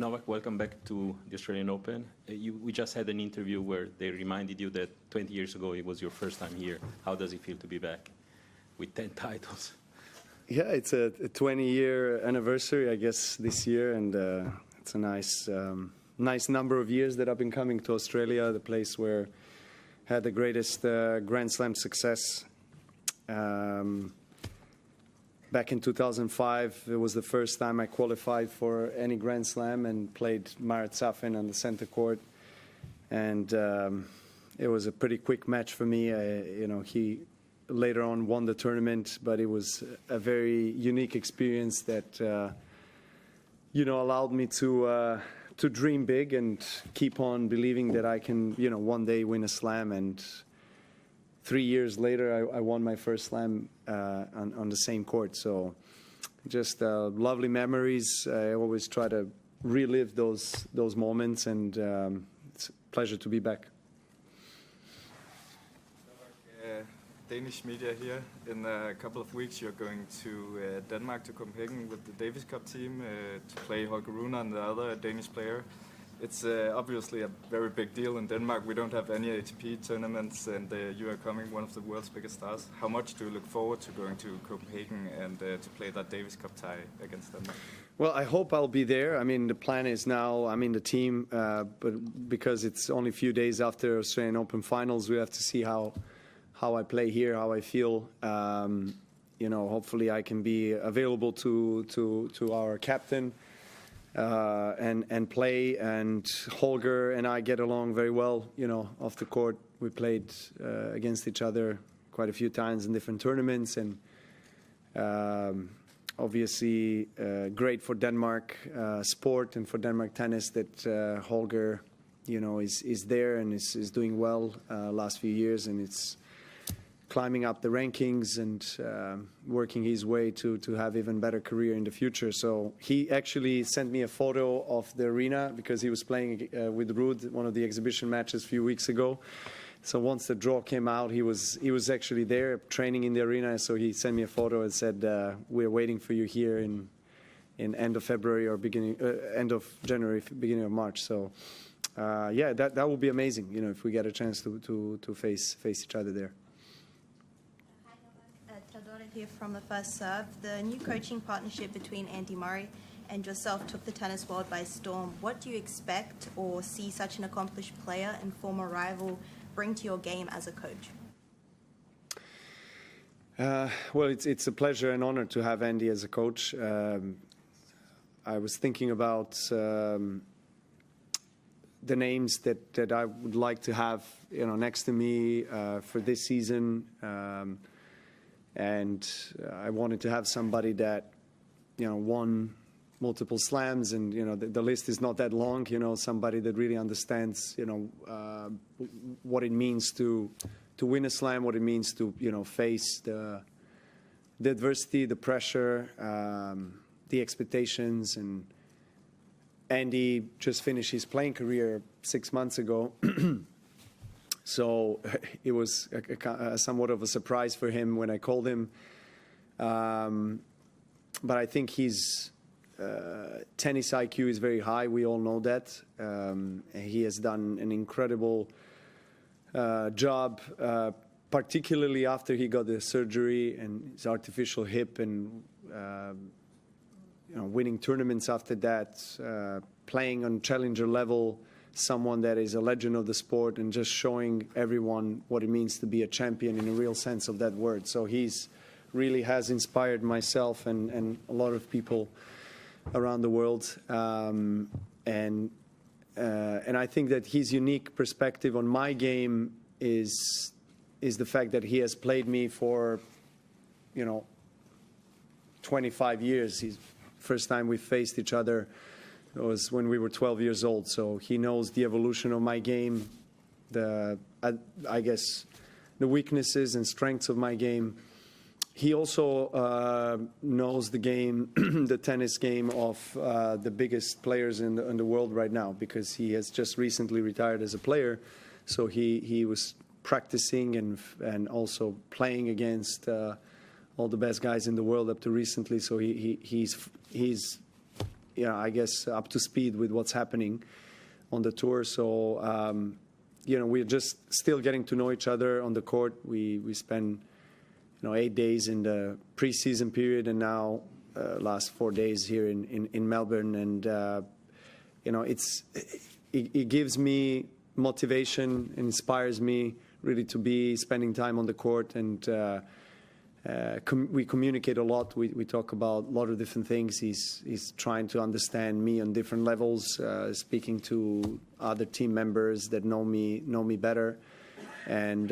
Novak, welcome back to the Australian Open. We just had an interview where they reminded you that 20 years ago it was your first time here. How does it feel to be back with 10 titles? Yeah, it's a 20-year anniversary, I guess, this year, and it's a nice number of years that I've been coming to Australia, the place where I had the greatest Grand Slam success. Back in 2005, it was the first time I qualified for any Grand Slam and played Margaret on the center court. And it was a pretty quick match for me. He later on won the tournament, but it was a very unique experience that, allowed me to dream big and keep on believing that I can, one day win a slam. And 3 years later, I won my first slam on the same court. So just lovely memories. I always try to relive those moments, and it's a pleasure to be back. Danish media here. In a couple of weeks, you're going to Denmark, to Copenhagen with the Davis Cup team to play Holger Rune and the other Danish player. It's obviously a very big deal in Denmark. We don't have any ATP tournaments, and you are coming, one of the world's biggest stars. How much do you look forward to going to Copenhagen and to play that Davis Cup tie against Denmark? Well, I hope I'll be there. I mean, the plan is now I'm in the team, but because it's only a few days after Australian Open finals, we have to see how I play here, how I feel. Hopefully I can be available to our captain. And play, and Holger and I get along very well, off the court. We played against each other quite a few times in different tournaments, and obviously great for Denmark sport and for Denmark tennis that Holger, is there and is doing well last few years, and it's climbing up the rankings and working his way to have even better career in the future. So he actually sent me a photo of the arena because he was playing with Rud, one of the exhibition matches a few weeks ago. So once the draw came out, he was actually there training in the arena. So he sent me a photo and said, "We're waiting for you here in end of February or end of January, beginning of March." So that will be amazing. If we get a chance to face each other there. Here from the First Serve. The new coaching partnership between Andy Murray and yourself took the tennis world by storm. What do you expect or see such an accomplished player and former rival bring to your game as a coach? Well, it's a pleasure and honor to have Andy as a coach. I was thinking about the names that I would like to have, next to me for this season. And I wanted to have somebody that, won multiple slams, and the list is not that long. Somebody that really understands, what it means to win a slam, what it means to face the adversity, the pressure, the expectations. And Andy just finished his playing career 6 months ago. So it was somewhat of a surprise for him when I called him. But I think his tennis IQ is very high. We all know that. He has done an incredible job, particularly after he got the surgery and his artificial hip, and winning tournaments after that, playing on challenger level, someone that is a legend of the sport, and just showing everyone what it means to be a champion in a real sense of that word. So he's really has inspired myself and a lot of people around the world. And I think that his unique perspective on my game is the fact that he has played me for, 25 years. First time we faced each other was when we were 12 years old. So he knows the evolution of my game, I guess the weaknesses and strengths of my game. He also knows the game, the tennis game of the biggest players in the world right now, because he has just recently retired as a player. So he was practicing and also playing against all the best guys in the world up to recently. So he's I guess up to speed with what's happening on the tour. So, we're just still getting to know each other on the court. We spend 8 days in the preseason period, and now last 4 days here in Melbourne. And it gives me motivation, inspires me really to be spending time on the court, and we communicate a lot. We talk about a lot of different things. He's trying to understand me on different levels, speaking to other team members that know me better, and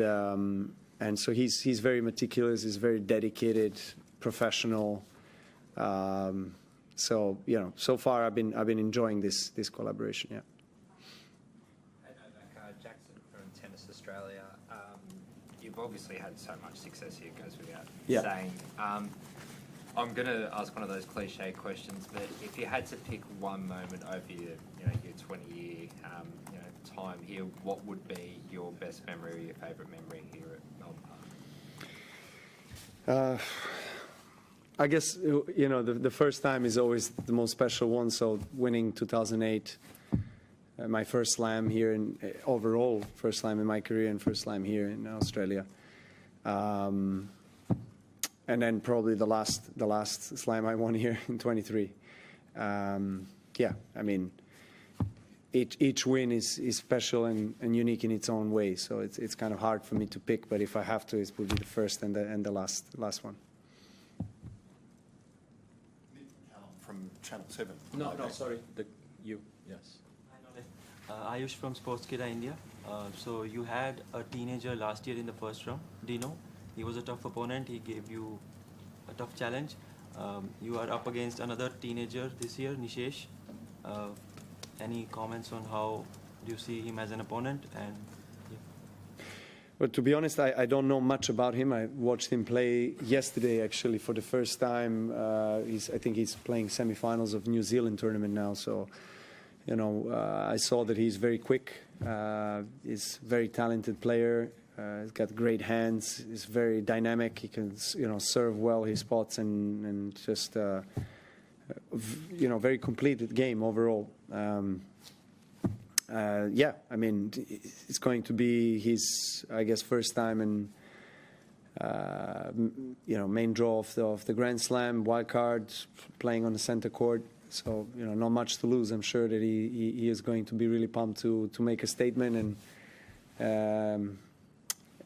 so he's very meticulous. He's very dedicated, professional. So so far I've been enjoying this collaboration. Yeah. Jackson from Tennis Australia. You've obviously had so much success here, goes without saying. I'm going to ask one of those cliche questions, but if you had to pick one moment over your 20-year time here, what would be your best memory or your favourite memory here at Melbourne Park? I guess the first time is always the most special one. So winning 2008. My first slam here, overall first slam in my career, and first slam here in Australia, and then probably the last slam I won here in 23. Each win is special and unique in its own way. So it's kind of hard for me to pick, but if I have to, it would be the first and the last one. From Channel 7. No, sorry. Yes. Ayush from Sportskeda India. So you had a teenager last year in the first round, Dino. He was a tough opponent. He gave you a tough challenge. You are up against another teenager this year, Nishesh. Any comments on how do you see him as an opponent? And Well, to be honest, I don't know much about him. I watched him play yesterday, actually, for the first time. I think he's playing semifinals of New Zealand tournament now. So, I saw that he's very quick. He's a very talented player. He's got great hands. He's very dynamic. He can, serve well his spots and just, very completed game overall. It's going to be his, I guess, first time in, main draw of the Grand Slam, wild card, playing on the center court. So, not much to lose. I'm sure that he is going to be really pumped to make a statement, and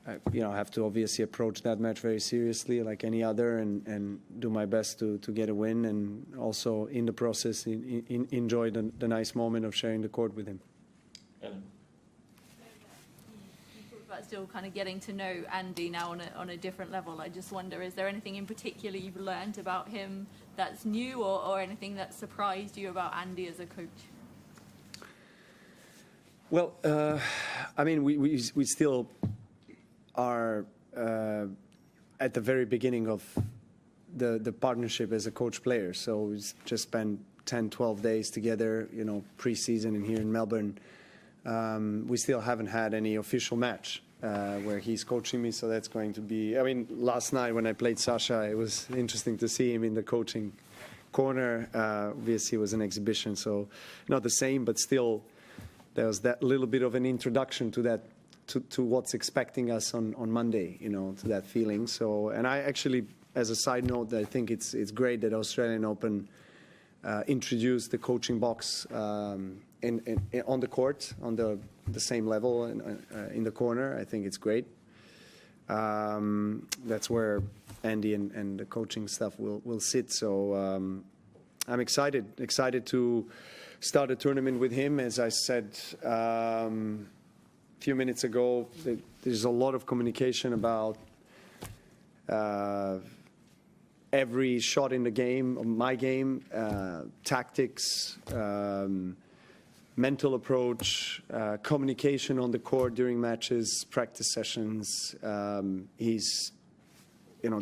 I have to obviously approach that match very seriously, like any other, and do my best to get a win, and also in the process enjoy the nice moment of sharing the court with him. Ellen. You talked about still kind of getting to know Andy now on a different level. I just wonder, is there anything in particular you've learned about him that's new, or anything that surprised you about Andy as a coach? Well, we still are at the very beginning of the partnership as a coach-player. So we've just spent 10, 12 days together, pre-season and here in Melbourne. We still haven't had any official match where he's coaching me, so that's going to be... last night when I played Sasha, it was interesting to see him in the coaching corner. Obviously, it was an exhibition, so not the same, but still there was that little bit of an introduction to that, to what's expecting us on Monday, to that feeling. So, and I actually, as a side note, I think it's great that Australian Open introduced the coaching box on the court, on the same level in the corner. I think it's great. That's where Andy and the coaching stuff will sit. So I'm excited to start a tournament with him. As I said a few minutes ago, there's a lot of communication about every shot in the game, my game, tactics, mental approach, communication on the court during matches, practice sessions. He's,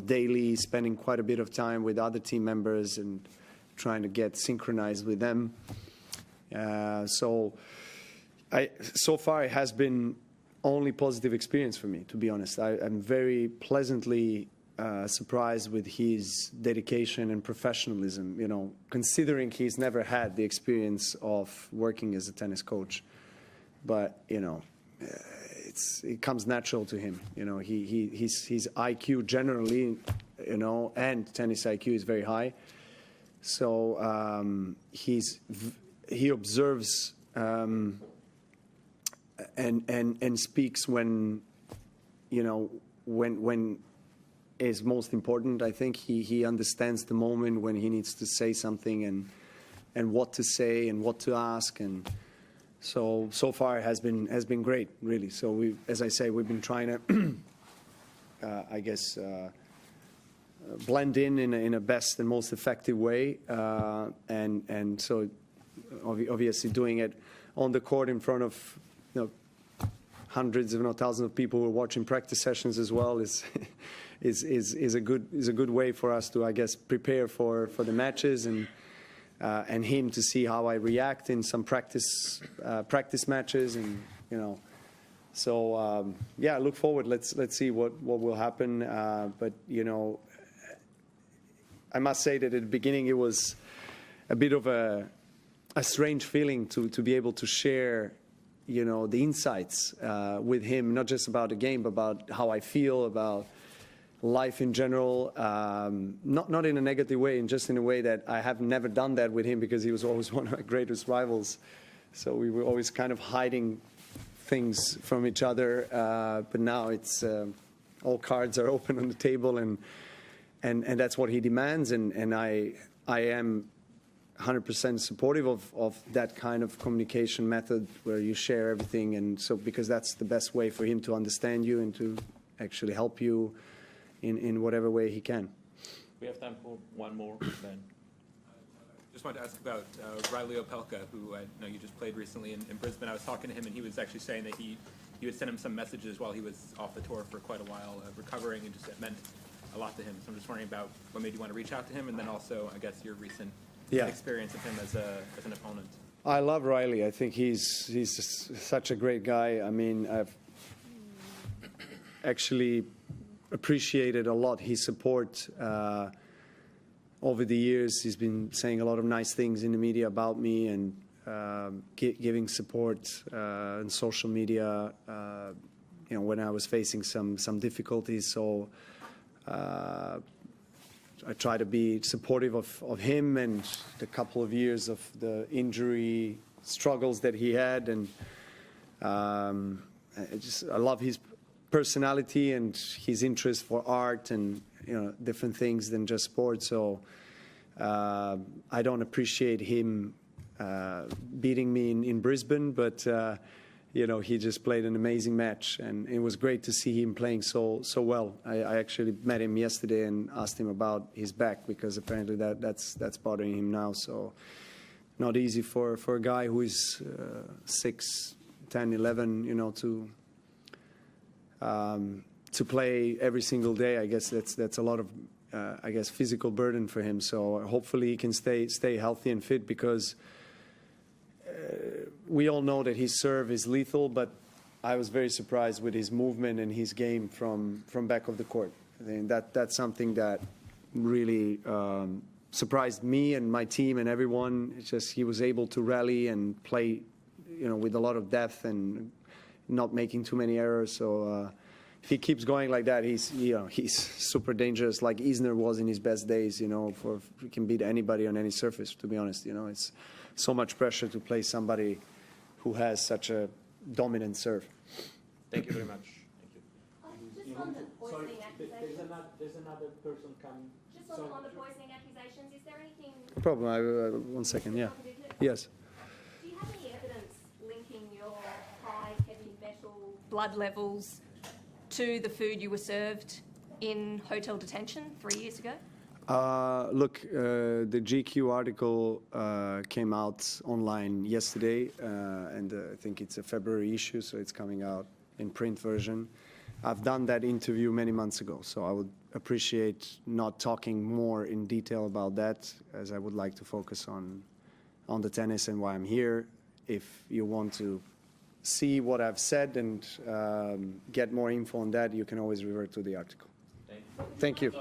daily spending quite a bit of time with other team members and trying to get synchronized with them. So far it has been only positive experience for me, to be honest. I'm very pleasantly surprised with his dedication and professionalism, you know, considering he's never had the experience of working as a tennis coach. But, you know, it comes natural to him. You know, his IQ generally, you know, and tennis IQ is very high. So he observes and speaks when, you know, when is most important. I think he understands the moment when he needs to say something and what to say and what to ask. And so far it has been great, really. So we, as I say, we've been trying to, I guess, blend in a best and most effective way, and so obviously doing it on the court in front of, you know, hundreds, if not thousands of people who are watching practice sessions as well is a good way for us to, I guess, prepare for the matches and him to see how I react in some practice matches, and you know. So yeah, look forward. Let's see what will happen. But you know, I must say that at the beginning it was a bit of a strange feeling to be able to share, you know, the insights with him, not just about the game, but about how I feel about life in general, not in a negative way, and just in a way that I have never done that with him, because he was always one of my greatest rivals. So we were always kind of hiding things from each other. But now it's all cards are open on the table, and that's what he demands, and I am 100% supportive of that kind of communication method where you share everything, and so because that's the best way for him to understand you and to actually help you in whatever way he can. We have time for one more, Ben. Just wanted to ask about Riley Opelka, who I know you just played recently in Brisbane. I was talking to him, and he was actually saying that he would send him some messages while he was off the tour for quite a while, recovering, and just it meant a lot to him. So I'm just wondering about what made you want to reach out to him, and then also, I guess, your recent experience of him as an opponent. I love Riley. I think he's just such a great guy. I mean, I've actually appreciated a lot his support over the years. He's been saying a lot of nice things in the media about me, and giving support on social media, you know, when I was facing some difficulties. So I try to be supportive of him and the couple of years of the injury struggles that he had, and I love his personality and his interest for art and, you know, different things than just sport. So I don't appreciate him beating me in Brisbane, but you know, he just played an amazing match, and it was great to see him playing so well. I actually met him yesterday and asked him about his back, because apparently that's bothering him now. So not easy for a guy who is 6, 10, 11, you know, to play every single day. I guess that's a lot of I guess physical burden for him. So hopefully he can stay healthy and fit, because we all know that his serve is lethal, but I was very surprised with his movement and his game from back of the court. I think that's something that really surprised me and my team and everyone. It's just he was able to rally and play, you know, with a lot of depth and not making too many errors. So if he keeps going like that, he's super dangerous, like Isner was in his best days. You know, he can beat anybody on any surface. To be honest, you know, it's so much pressure to play somebody who has such a dominant serve. Thank you very much. Thank you. Just on the poisoning accusations. There's another person coming. Just on the poisoning accusations, is there anything? Problem. 1 second. Yeah. Yes. Do you have any evidence linking your high heavy metal blood levels to the food you were served in hotel detention 3 years ago? Look, the GQ article came out online yesterday, and I think it's a February issue, so it's coming out in print version. I've done that interview many months ago, so I would appreciate not talking more in detail about that, as I would like to focus on the tennis and why I'm here. If you want to see what I've said and get more info on that, you can always revert to the article. Thank you. Thank you.